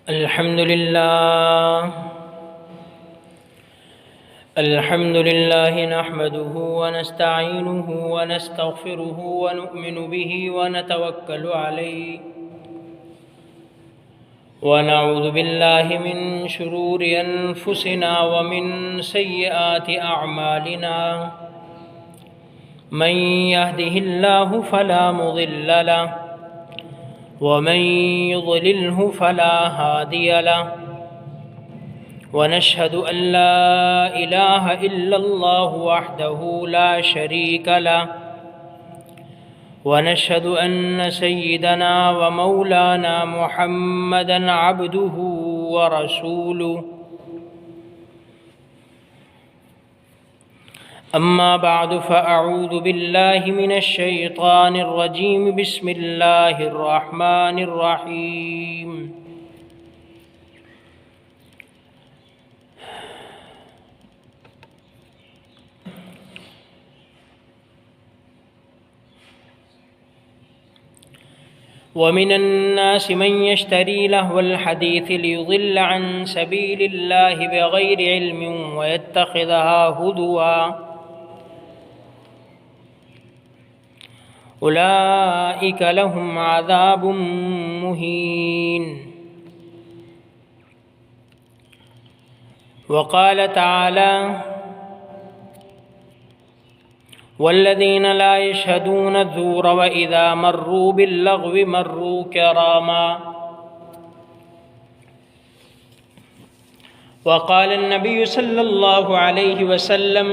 الحمد لله نحمده ونستعينه ونستغفره ونؤمن به ونتوكل عليه ونعوذ بالله من شرور أنفسنا ومن سيئات أعمالنا من يهده الله فلا مضل له ومن يضلله فلا هادي له ونشهد أن لا إله إلا الله وحده لا شريك له ونشهد أن سيدنا ومولانا محمدًا عبده ورسوله أما بعد فأعوذ بالله من الشيطان الرجيم بسم الله الرحمن الرحيم ومن الناس من يشتري لهو الحديث ليضل عن سبيل الله بغير علم ويتخذها هزوا أولئك لهم عذاب مهين وقال تعالى والذين لا يشهدون الزور وإذا مروا باللغو مروا كراما وقال النبي صلى الله عليه وسلم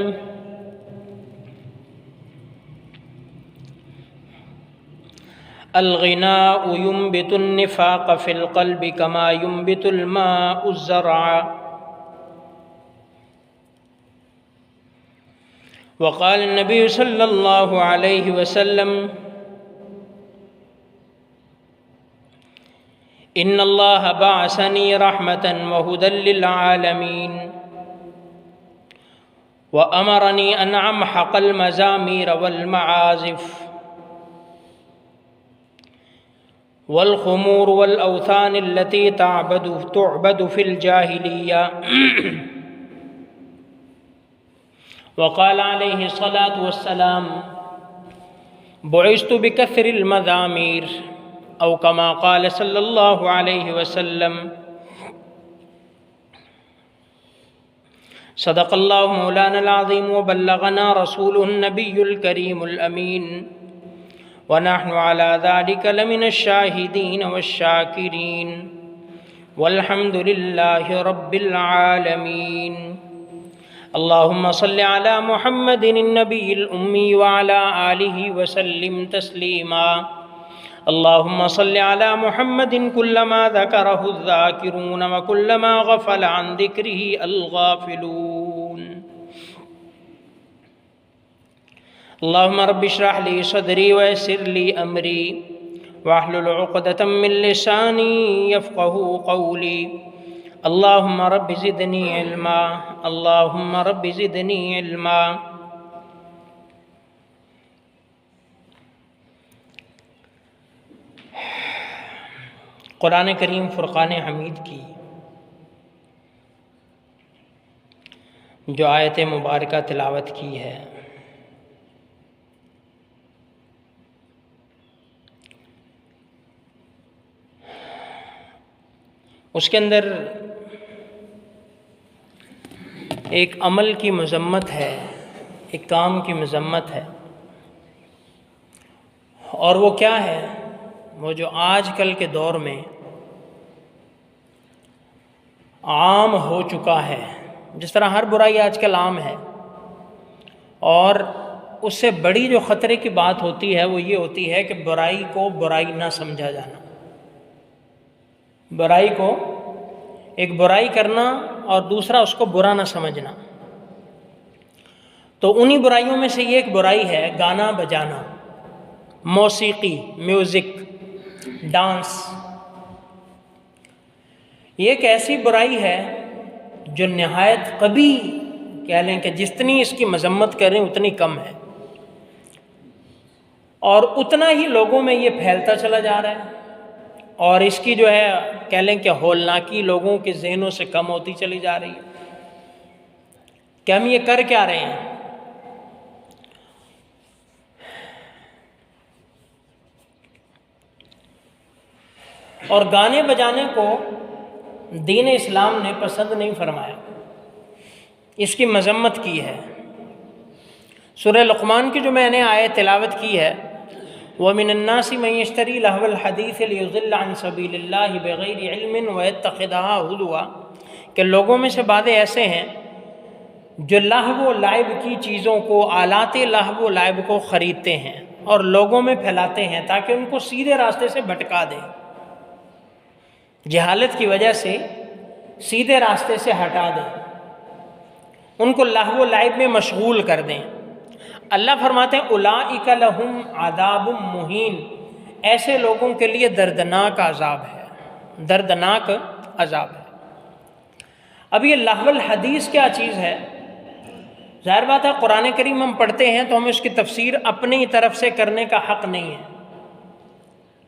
الغناء ينبت النفاق في القلب كما ينبت الماء الزرع وقال النبي صلى الله عليه وسلم إن الله بعثني رحمة وهدى للعالمين وأمرني أن أمحق المزامير والمعازف والخمور والأوثان التي تعبد في الجاهلية وقال عليه الصلاة والسلام بعثت بكثر المزامير أو كما قال صلى الله عليه وسلم صدق الله مولانا العظيم وبلغنا رسوله النبي الكريم الأمين ونحن على ذلك لمن الشاهدين والشاكرين والحمد لله رب العالمين اللهم صل على محمد النبي الأمي وعلى آله وسلم تسليما اللهم صل على محمد كلما ذكره الذاكرون وكلما غفل عن ذكره الغافلون اللهم رب اشرح لي صدري ويسر لي أمري واحلل عقدة من لساني يفقه قولي اللهم رب زدني علما اللهم رب زدني علما قرآن کریم فرقان حمید کی جو آیت مبارکہ تلاوت کی ہے اس کے اندر ایک عمل کی مذمت ہے، ایک کام کی مذمت ہے، اور وہ کیا ہے؟ وہ جو آج کل کے دور میں عام ہو چکا ہے، جس طرح ہر برائی آج کل عام ہے، اور اس سے بڑی جو خطرے کی بات ہوتی ہے وہ یہ ہوتی ہے کہ برائی کو برائی نہ سمجھا جانا، برائی کو ایک برائی کرنا اور دوسرا اس کو برا نہ سمجھنا۔ تو انہی برائیوں میں سے یہ ایک برائی ہے گانا بجانا، موسیقی، میوزک، ڈانس۔ یہ ایک ایسی برائی ہے جو نہایت قبیح کہہ لیں کہ جتنی اس کی مذمت کریں اتنی کم ہے، اور اتنا ہی لوگوں میں یہ پھیلتا چلا جا رہا ہے۔ اور اس کی جو ہے کہہ لیں کہ ہولناکی لوگوں کے ذہنوں سے کم ہوتی چلی جا رہی ہے کہ ہم یہ کر کیا رہے ہیں۔ اور گانے بجانے کو دین اسلام نے پسند نہیں فرمایا، اس کی مذمت کی ہے۔ سورہ لقمان کی جو میں نے آیت تلاوت کی ہے، وَمِنَ النَّاسِ مَن يَشْتَرِي لَهْوَ الْحَدِيثِ لِيُضِلَّ عَن سَبِيلِ اللَّهِ بِغَيْرِ عِلْمٍ وَيَتَّخِذَهَا هُزُوًا، کہ لوگوں میں سے بعض ایسے ہیں جو لہو و لعب کی چیزوں کو، آلات لہو و لعب کو خریدتے ہیں اور لوگوں میں پھیلاتے ہیں تاکہ ان کو سیدھے راستے سے بھٹکا دیں، جہالت کی وجہ سے سیدھے راستے سے ہٹا دیں، ان کو لہو و لعب میں مشغول کر دیں۔ اللہ فرماتے ہیں اولئک لہم عذاب مہین، ایسے لوگوں کے لیے دردناک عذاب ہے، دردناک عذاب ہے۔ اب یہ لہو الحدیث کیا چیز ہے؟ ظاہر بات ہے قرآن کریم ہم پڑھتے ہیں تو ہمیں اس کی تفسیر اپنی طرف سے کرنے کا حق نہیں ہے۔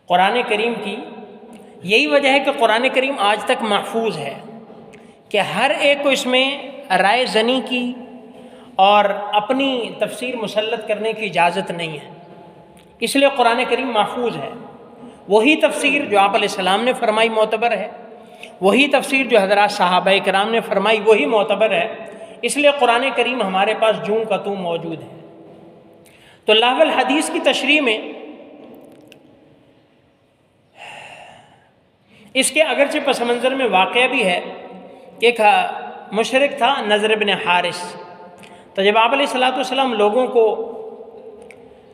قرآن کریم کی یہی وجہ ہے کہ قرآن کریم آج تک محفوظ ہے کہ ہر ایک کو اس میں رائے زنی کی اور اپنی تفسیر مسلط کرنے کی اجازت نہیں ہے، اس لیے قرآن کریم محفوظ ہے۔ وہی تفسیر جو آپ علیہ السلام نے فرمائی معتبر ہے، وہی تفسیر جو حضرات صحابہ کرام نے فرمائی وہی معتبر ہے، اس لیے قرآن کریم ہمارے پاس جوں کا توں موجود ہے۔ تو لہو الحدیث کی تشریح میں اس کے اگرچہ پس منظر میں واقعہ بھی ہے کہ ایک مشرک تھا نضر بن حارث، تو جب آپ علیہ السلام لوگوں کو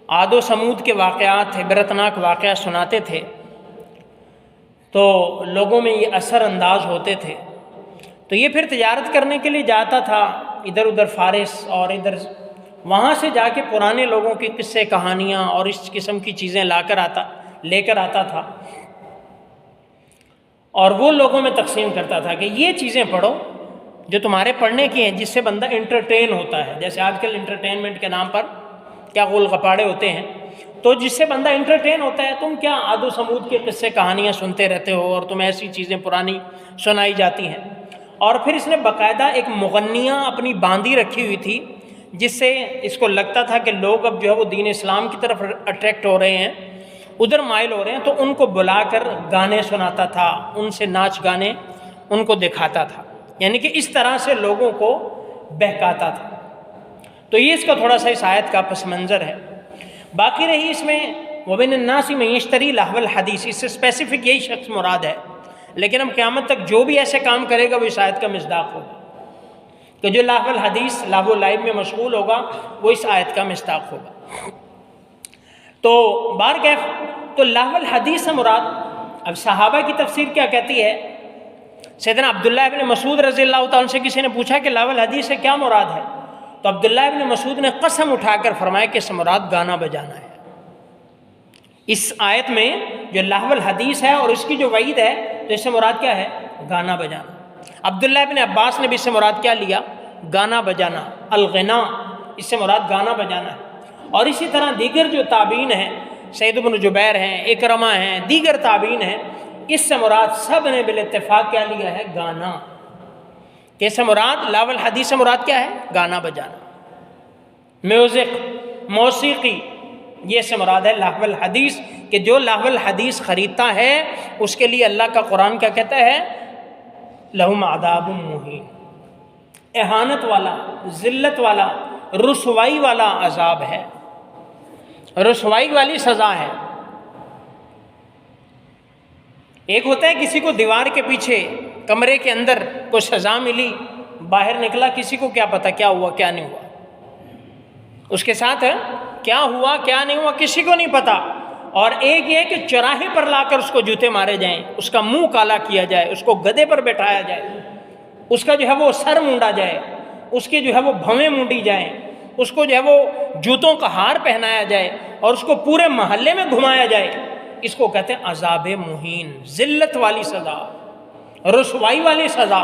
عاد و سمود کے واقعات، عبرتناک واقعات سناتے تھے تو لوگوں میں یہ اثر انداز ہوتے تھے، تو یہ پھر تجارت کرنے کے لیے جاتا تھا ادھر ادھر فارس، اور ادھر وہاں سے جا کے پرانے لوگوں کی قصے کہانیاں اور اس قسم کی چیزیں لے کر آتا تھا، اور وہ لوگوں میں تقسیم کرتا تھا کہ یہ چیزیں پڑھو جو تمہارے پڑھنے کی ہیں، جس سے بندہ انٹرٹین ہوتا ہے۔ جیسے آج کل انٹرٹینمنٹ کے نام پر کیا غول غپاڑے ہوتے ہیں، تو جس سے بندہ انٹرٹین ہوتا ہے، تم کیا عاد و سمود کے قصے کہانیاں سنتے رہتے ہو اور تمہیں ایسی چیزیں پرانی سنائی جاتی ہیں۔ اور پھر اس نے باقاعدہ ایک مغنیہ اپنی باندھی رکھی ہوئی تھی، جس سے اس کو لگتا تھا کہ لوگ اب جو ہے وہ دین اسلام کی طرف اٹریکٹ ہو رہے ہیں، ادھر مائل ہو رہے ہیں، تو ان کو بلا کر گانے سناتا تھا، ان سے ناچ گانے ان کو دکھاتا تھا، یعنی کہ اس طرح سے لوگوں کو بہکاتا تھا۔ تو یہ اس کا تھوڑا سا اس آیت کا پس منظر ہے۔ باقی رہی اس میں وَمِنَ النَّاسِ مَن يَشْتَرِي لَهْوَ الْحَدِيثِ، اس سے اسپیسیفک یہی شخص مراد ہے، لیکن اب قیامت تک جو بھی ایسے کام کرے گا وہ اس آیت کا مصداق ہوگا، کہ جو لہو الحدیث، لہو لعب میں مشغول ہوگا وہ اس آیت کا مصداق ہوگا۔ تو بہرکیف تو لہو الحدیث سے مراد، اب صحابہ کی تفسیر کیا کہتی ہے؟ سیدنا عبداللہ ابن مسعود رضی اللہ تعالیٰ سے کسی نے پوچھا کہ لہو الحدیث سے کیا مراد ہے؟ تو عبداللہ ابن مسعود نے قسم اٹھا کر فرمایا کہ اس سے مراد گانا بجانا ہے۔ اس آیت میں جو لہو الحدیث ہے اور اس کی جو وعید ہے، تو اس سے مراد کیا ہے؟ گانا بجانا۔ عبداللہ ابن عباس نے بھی اس سے مراد کیا لیا؟ گانا بجانا، الغنا، اس سے مراد گانا بجانا ہے۔ اور اسی طرح دیگر جو تابعین ہیں، سعید بن جبیر ہیں، اکرمہ ہیں، دیگر تابعین ہیں، اس سے مراد سب نے بالاتفاق کیا لیا ہے؟ گانا۔ کہ اس سے مراد لہو الحدیث سے مراد کیا ہے؟ گانا بجانا، میوزک، موسیقی، یہ سے مراد ہے لہو الحدیث، کہ جو لہو الحدیث خریدتا ہے اس کے لیے اللہ کا قرآن کیا کہتا ہے؟ لہم عذاب مہین، اہانت والا، ذلت والا، رسوائی والا عذاب ہے، رسوائی والی سزا ہے۔ ایک ہوتا ہے کسی کو دیوار کے پیچھے کمرے کے اندر کوئی سزا ملی، باہر نکلا، کسی کو کیا پتا کیا ہوا کیا نہیں ہوا، اس کے ساتھ کیا ہوا کیا نہیں ہوا کسی کو نہیں پتا۔ اور ایک یہ کہ چوراہے پر لا کر اس کو جوتے مارے جائیں، اس کا منہ کالا کیا جائے، اس کو گدھے پر بٹھایا جائے، اس کا جو ہے وہ سر مونڈا جائے، اس کی جو ہے وہ بھویں مونڈی جائیں، اس کو جو ہے وہ جوتوں کا ہار پہنایا جائے اور اس کو پورے محلے میں گھمایا جائے، اس کو کہتے ہیں عذاب مہین، ذلت والی سزا، رسوائی والی سزا،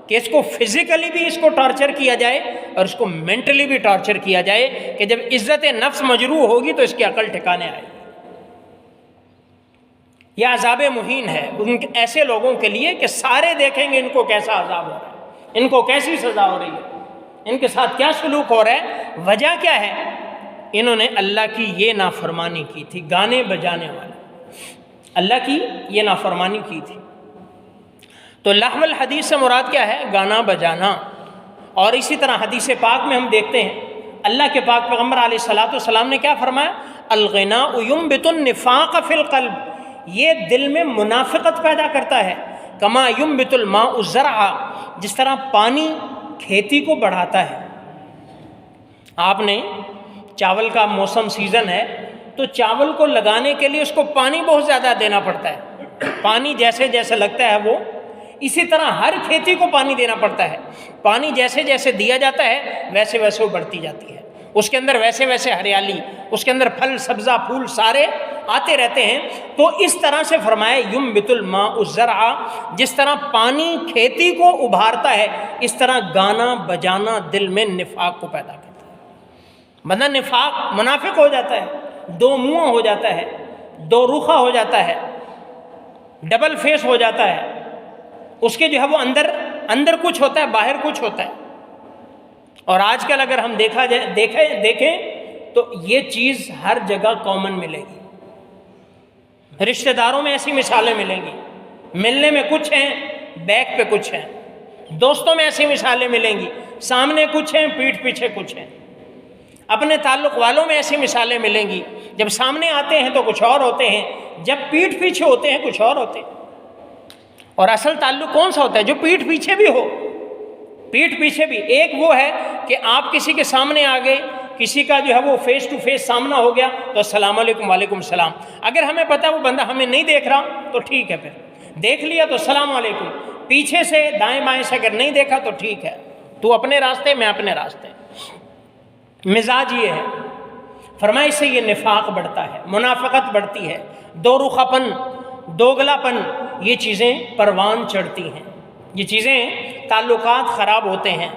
کہ اس کو فزیکلی بھی اس کو ٹارچر کیا جائے اور اس کو مینٹلی بھی ٹارچر کیا جائے، کہ جب عزت نفس مجروح ہوگی تو اس کی عقل ٹھکانے آئے۔ یہ عذاب مہین ہے ایسے لوگوں کے لیے کہ سارے دیکھیں گے ان کو کیسا عذاب ہو رہا ہے، ان کو کیسی سزا ہو رہی ہے، ان کے ساتھ کیا سلوک ہو رہا ہے۔ وجہ کیا ہے؟ انہوں نے اللہ کی یہ نافرمانی کی تھی، گانے بجانے والے اللہ کی یہ نافرمانی کی تھی۔ تو لہو الحدیث سے مراد کیا ہے؟ گانا بجانا۔ اور اسی طرح حدیث پاک میں ہم دیکھتے ہیں اللہ کے پاک پیغمبر علیہ الصلوۃ والسلام نے کیا فرمایا؟ الغناء ينبت النفاق فی القلب، یہ دل میں منافقت پیدا کرتا ہے۔ کما ينبت الماء الزرع، جس طرح پانی کھیتی کو بڑھاتا ہے۔ آپ نے چاول کا موسم سیزن ہے تو چاول کو لگانے کے لیے اس کو پانی بہت زیادہ دینا پڑتا ہے، پانی جیسے جیسے لگتا ہے وہ، اسی طرح ہر کھیتی کو پانی دینا پڑتا ہے۔ پانی جیسے جیسے دیا جاتا ہے ویسے ویسے وہ بڑھتی جاتی ہے، اس کے اندر ویسے ویسے ہریالی، اس کے اندر پھل سبزہ پھول سارے آتے رہتے ہیں۔ تو اس طرح سے فرمایا ینبت الماء الزرع، جس طرح پانی کھیتی کو ابھارتا ہے اس طرح گانا بجانا دل میں نفاق کو پیدا کرتا ہے۔ بندہ نفاق منافق ہو جاتا ہے، دو منہ ہو جاتا ہے، دو رخا ہو جاتا ہے، ڈبل فیس ہو جاتا ہے، اس کے جو ہے وہ اندر کچھ ہوتا ہے باہر کچھ ہوتا ہے۔ اور آج کل اگر ہم دیکھیں تو یہ چیز ہر جگہ کامن ملے گی، رشتہ داروں میں ایسی مثالیں ملیں گی، ملنے میں کچھ ہیں بیک پہ کچھ ہیں، دوستوں میں ایسی مثالیں ملیں گی، سامنے کچھ ہیں پیٹھ پیچھے کچھ ہیں، اپنے تعلق والوں میں ایسی مثالیں ملیں گی، جب سامنے آتے ہیں تو کچھ اور ہوتے ہیں، جب پیٹھ پیچھے ہوتے ہیں کچھ اور ہوتے ہیں۔ اور اصل تعلق کون سا ہوتا ہے؟ جو پیٹھ پیچھے بھی ہو۔ پیٹھ پیچھے بھی ایک وہ ہے کہ آپ کسی کے سامنے آ گئے، کسی کا جو ہے وہ فیس ٹو فیس سامنا ہو گیا تو السلام علیکم وعلیکم السلام، اگر ہمیں پتہ وہ بندہ ہمیں نہیں دیکھ رہا تو ٹھیک ہے، پھر دیکھ لیا تو السلام علیکم، پیچھے سے دائیں بائیں سے اگر نہیں دیکھا تو ٹھیک ہے، تو اپنے راستے میں اپنے راستے۔ مزاج یہ ہے، فرمایا اس سے یہ نفاق بڑھتا ہے، منافقت بڑھتی ہے، دو رخاپن دوگلاپن، یہ چیزیں پروان چڑھتی ہیں، یہ چیزیں تعلقات خراب ہوتے ہیں،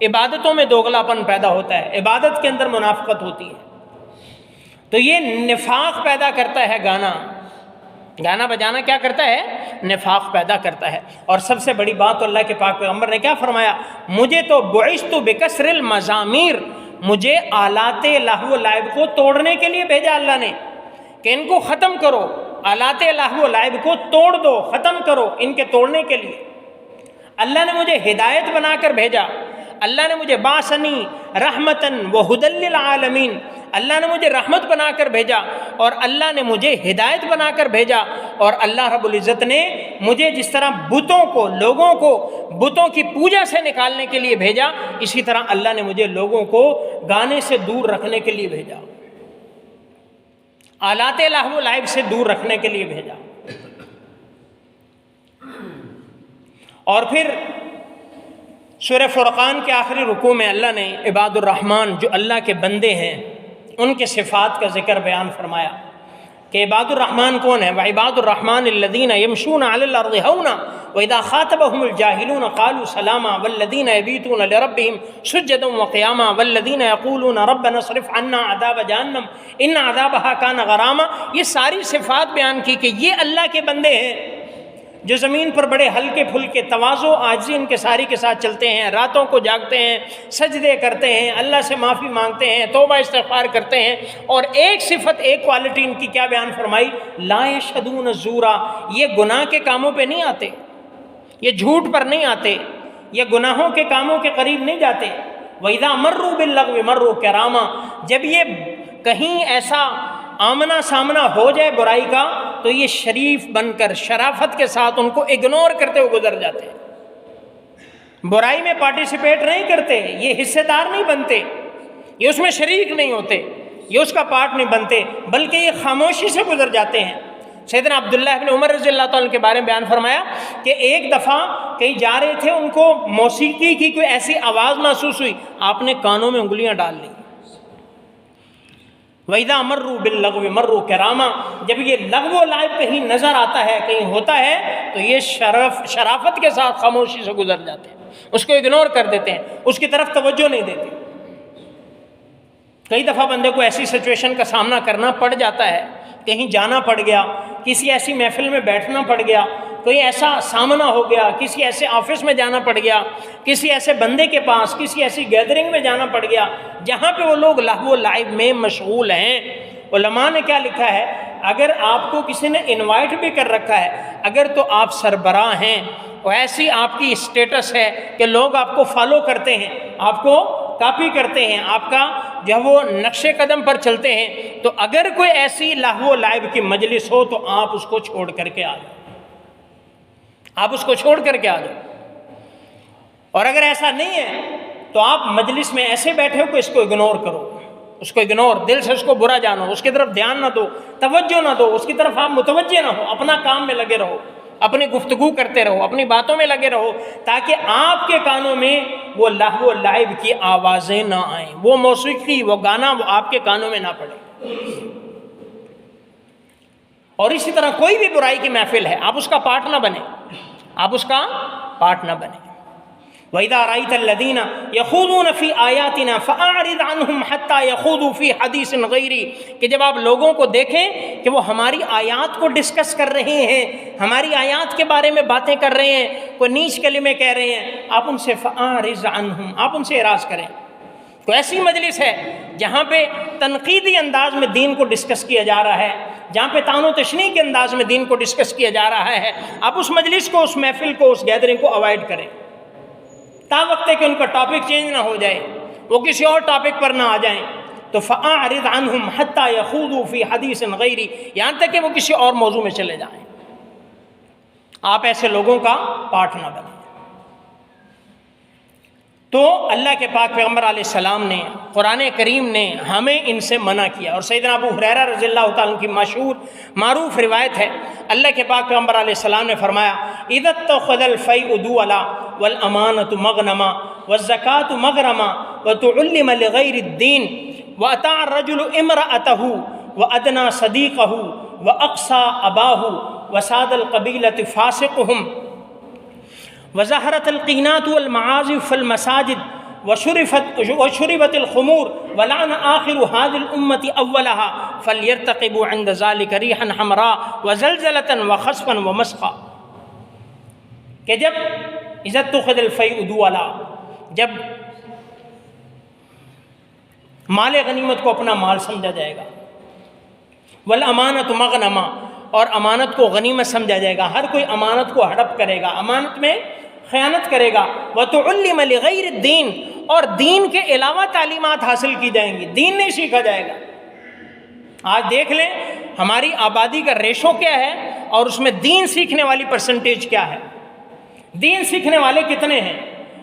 عبادتوں میں دوگلاپن پیدا ہوتا ہے، عبادت کے اندر منافقت ہوتی ہے۔ تو یہ نفاق پیدا کرتا ہے گانا بجانا کیا کرتا ہے؟ نفاق پیدا کرتا ہے۔ اور سب سے بڑی بات تو اللہ کے پاک پیغمبر نے کیا فرمایا؟ مجھے تو بعثت بکسر المزامیر، مجھے آلات لہو و لعب کو توڑنے کے لیے بھیجا اللہ نے، کہ ان کو ختم کرو، آلات لہو و لعب کو توڑ دو، ختم کرو، ان کے توڑنے کے لیے اللہ نے مجھے ہدایت بنا کر بھیجا، اللہ نے مجھے باسنی رحمتن و ہدی للعالمین، اللہ نے مجھے رحمت بنا کر بھیجا اور اللہ نے مجھے ہدایت بنا کر بھیجا۔ اور اللہ رب العزت نے مجھے جس طرح بتوں کو، لوگوں کو بتوں کی پوجا سے نکالنے کے لیے بھیجا، اسی طرح اللہ نے مجھے لوگوں کو گانے سے دور رکھنے کے لیے بھیجا، آلات لہو و لعب سے دور رکھنے کے لیے بھیجا۔ اور پھر سورہ فرقان کے آخری رکوع میں اللہ نے عباد الرحمن، جو اللہ کے بندے ہیں، ان کے صفات کا ذکر بیان فرمایا کہ عباد الرحمن کون ہے؟ وعباد الرحمن الذین یمشون علی الارض ہونا واذا خاطبهم الجاہلون قالوا سلاما والذین یبیتون لربهم سجدا وقیاما والذین یقولون ربنا اصرف عنا عذاب جہنم ان عذابها کان غراما۔ یہ ساری صفات بیان کی کہ یہ اللہ کے بندے ہیں جو زمین پر بڑے ہلکے پھلکے تواضع عاجزی ان کے ساری کے ساتھ چلتے ہیں، راتوں کو جاگتے ہیں، سجدے کرتے ہیں، اللہ سے معافی مانگتے ہیں، توبہ استغفار کرتے ہیں۔ اور ایک صفت، ایک کوالٹی ان کی کیا بیان فرمائی؟ لا یشہدون الزورا، یہ گناہ کے کاموں پہ نہیں آتے، یہ جھوٹ پر نہیں آتے، یہ گناہوں کے کاموں کے قریب نہیں جاتے۔ وَإِذَا مَرُّوا بِاللَّغْوِ مَرُّوا كِرَامًا، جب یہ کہیں ایسا آمنا سامنا ہو جائے برائی کا تو یہ شریف بن کر شرافت کے ساتھ ان کو اگنور کرتے ہوئے گزر جاتے ہیں، برائی میں پارٹیسپیٹ نہیں کرتے، یہ حصے دار نہیں بنتے، یہ اس میں شریک نہیں ہوتے، یہ اس کا پارٹ نہیں بنتے، بلکہ یہ خاموشی سے گزر جاتے ہیں۔ سیدنا عبداللہ بن عمر رضی اللہ تعالیٰ کے بارے میں بیان فرمایا کہ ایک دفعہ کہیں جا رہے تھے، ان کو موسیقی کی کوئی ایسی آواز محسوس ہوئی، آپ نے کانوں میں انگلیاں ڈال لیں۔ وَإِذَا مَرُّوا بِاللَّغْوِ مَرُّوا كِرَامًا، جب یہ لغو و لعب کہیں نظر آتا ہے، کہیں ہوتا ہے تو یہ شرافت کے ساتھ خاموشی سے گزر جاتے ہیں، اس کو اگنور کر دیتے ہیں، اس کی طرف توجہ نہیں دیتے۔ کئی دفعہ بندے کو ایسی سچویشن کا سامنا کرنا پڑ جاتا ہے، کہیں جانا پڑ گیا، کسی ایسی محفل میں بیٹھنا پڑ گیا، کوئی ایسا سامنا ہو گیا، کسی ایسے آفس میں جانا پڑ گیا، کسی ایسے بندے کے پاس، کسی ایسی گیدرنگ میں جانا پڑ گیا جہاں پہ وہ لوگ لہو و لعب میں مشغول ہیں۔ علماء نے کیا لکھا ہے، اگر آپ کو کسی نے انوائٹ بھی کر رکھا ہے، اگر تو آپ سربراہ ہیں، ایسی آپ کی اسٹیٹس ہے کہ لوگ آپ کو فالو کرتے ہیں، آپ کو کاپی کرتے ہیں، آپ کا جو وہ نقش قدم پر چلتے ہیں، تو اگر کوئی ایسی لہو و لعب کی مجلس ہو تو آپ اس کو چھوڑ کر کے آ جائیں، آپ اس کو چھوڑ کر کے آ جائیں۔ اور اگر ایسا نہیں ہے تو آپ مجلس میں ایسے بیٹھے ہو کہ اس کو اگنور کرو، اس کو اگنور، دل سے اس کو برا جانو، اس کی طرف دھیان نہ دو، توجہ نہ دو، اس کی طرف آپ متوجہ نہ ہو، اپنا کام میں لگے رہو، اپنی گفتگو کرتے رہو، اپنی باتوں میں لگے رہو، تاکہ آپ کے کانوں میں وہ لہو و لعب کی آوازیں نہ آئیں، وہ موسیقی، وہ گانا وہ آپ کے کانوں میں نہ پڑے۔ اور اسی طرح کوئی بھی برائی کی محفل ہے، آپ اس کا پارٹ نہ بنیں، آپ اس کا پارٹ نہ بنیں۔ وَإِذَا رَأَيْتَ الَّذِينَ يَخُوضُونَ فِي آيَاتِنَا فَأَعْرِضْ عَنْهُمْ حَتَّى يَخُوضُوا فِي حَدِيثٍ غَيْرِهِ، کہ جب آپ لوگوں کو دیکھیں کہ وہ ہماری آیات کو ڈسکس کر رہے ہیں، ہماری آیات کے بارے میں باتیں کر رہے ہیں، کوئی نیچ کلمے کہہ رہے ہیں، آپ ان سے فَأَعْرِضْ عَنْهُمْ، آپ ان سے اعراض کریں۔ تو ایسی مجلس ہے جہاں پہ تنقیدی انداز میں دین کو ڈسکس کیا جا رہا ہے، جہاں پہ طعن و تشنیع کے انداز میں دین کو ڈسکس کیا جا رہا ہے، آپ اس مجلس کو، اس محفل کو، اس گیدرنگ کو اوائڈ کریں، تا وقت ہے کہ ان کا ٹاپک چینج نہ ہو جائے، وہ کسی اور ٹاپک پر نہ آ جائیں۔ تو فَأَعْرِضْ عَنْهُمْ حَتَّى يَخُوضُوا فِي حَدِيثٍ غَيْرِهِ، یہاں تک کہ وہ کسی اور موضوع میں چلے جائیں۔ آپ ایسے لوگوں کا پارٹ نہ بنیں۔ تو اللہ کے پاک پیغمبر علیہ السلام نے، قرآن کریم نے ہمیں ان سے منع کیا۔ اور سیدنا ابو ہریرہ رضی اللہ تعالیٰ عنہ کی مشہور معروف روایت ہے، اللہ کے پاک پیغمبر علیہ السلام نے فرمایا، اِذَا اتَّخَذَ الْفَيْءُ دُوَلًا وَالْأَمَانَةُ مَغْنَمًا وَالزَّكَاةُ مَغْرَمًا وَتُعُلِّمَ لِغَيْرِ الدِّينِ وَأَطَاعَ الرَّجُلُ امْرَأَتَهُ وَأَدْنَىٰ صَدِيقَهُ وَأَقْصَىٰ أَبَاهُ وَسَادَ الْقَبِيلَةِ فَاسِقُهُمْ وظهرت القينات والمعازف في المساجد وشربت الخمور ولعن آخر هذه الأمة أولها فليرتقبوا عند ذلك ريحا حمراء وزلزلة وخسفا ومسخا، کہ جب اذا اتخذ الفيء دولا، جب مال غنیمت کو اپنا مال سمجھا جائے گا، والامانت مغنما، اور امانت کو غنیمت سمجھا جائے گا، ہر کوئی امانت کو ہڑپ کرے گا، امانت میں خیانت کرے گا، وَتُعُلِّمَ لِغَيْرِ الدِّينِ، اور دین کے علاوہ تعلیمات حاصل کی جائیں گی، دین نہیں سیکھا جائے گا۔ آج دیکھ لیں ہماری آبادی کا ریشو کیا ہے اور اس میں دین سیکھنے والی پرسنٹیج کیا ہے، دین سیکھنے والے کتنے ہیں،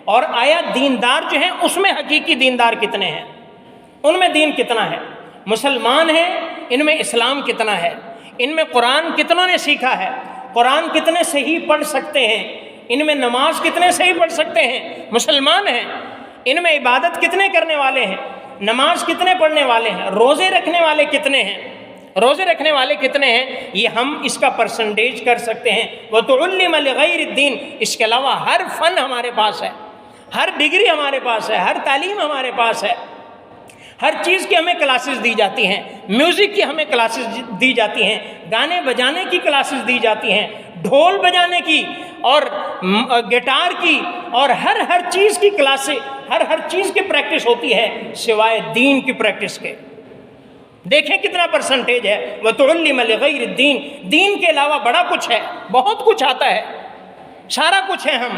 اور آیا دیندار جو ہیں اس میں حقیقی دیندار کتنے ہیں، ان میں دین کتنا ہے، مسلمان ہیں ان میں اسلام کتنا ہے، ان میں قرآن کتنوں نے سیکھا ہے، قرآن کتنے صحیح پڑھ سکتے ہیں، ان میں نماز کتنے صحیح پڑھ سکتے ہیں، مسلمان ہیں، ان میں عبادت کتنے کرنے والے ہیں، نماز کتنے پڑھنے والے ہیں، روزے رکھنے والے کتنے ہیں، روزے رکھنے والے کتنے ہیں، یہ ہم اس کا پرسنٹیج کر سکتے ہیں۔ وَتُعُلِّمَ لِغَيْرِ الدِّينِ، اس کے علاوہ ہر فن ہمارے پاس ہے، ہر ڈگری ہمارے پاس ہے، ہر تعلیم ہمارے پاس ہے، ہر چیز کی ہمیں کلاسز دی جاتی ہیں، میوزک کی ہمیں کلاسز دی جاتی ہیں، گانے بجانے کی کلاسز دی جاتی ہیں، ڈھول بجانے کی اور گٹار کی، اور ہر چیز کی کلاسیں، ہر چیز کی پریکٹس ہوتی ہے سوائے دین کی پریکٹس کے۔ دیکھیں کتنا پرسنٹیج ہے۔ وَتُعُلِّمَ لِغَيْرِ الدِّينِ، دین کے علاوہ بڑا کچھ ہے، بہت کچھ آتا ہے، سارا کچھ ہے ہم